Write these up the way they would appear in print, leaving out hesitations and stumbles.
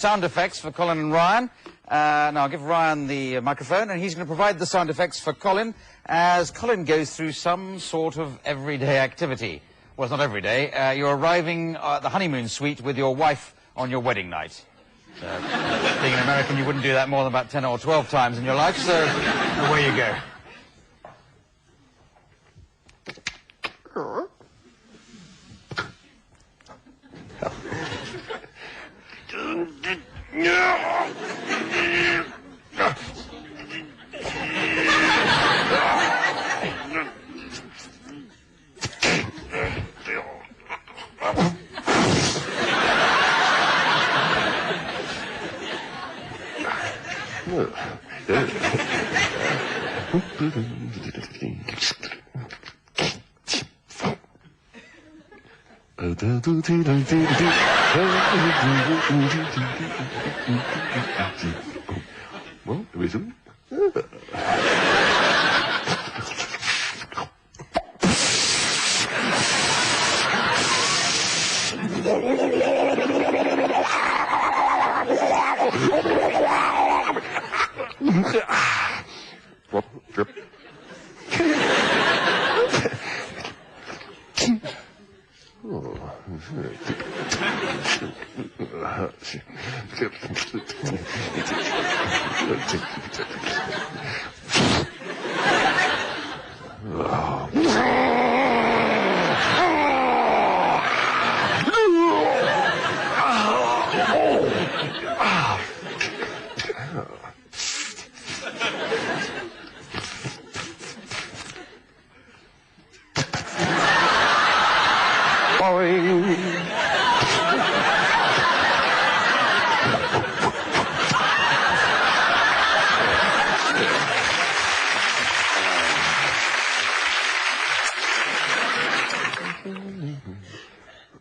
sound effects for Colin and Ryan. Now, I'll give Ryan the microphone, and he's going to provide the sound effects for Colin as Colin goes through some sort of everyday activity. Well, it's not every day. You're arriving at the honeymoon suite with your wife on your wedding night. Being an American, you wouldn't do that more than about 10 or 12 times in your life, so away you go. Well, reason.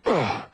Oh.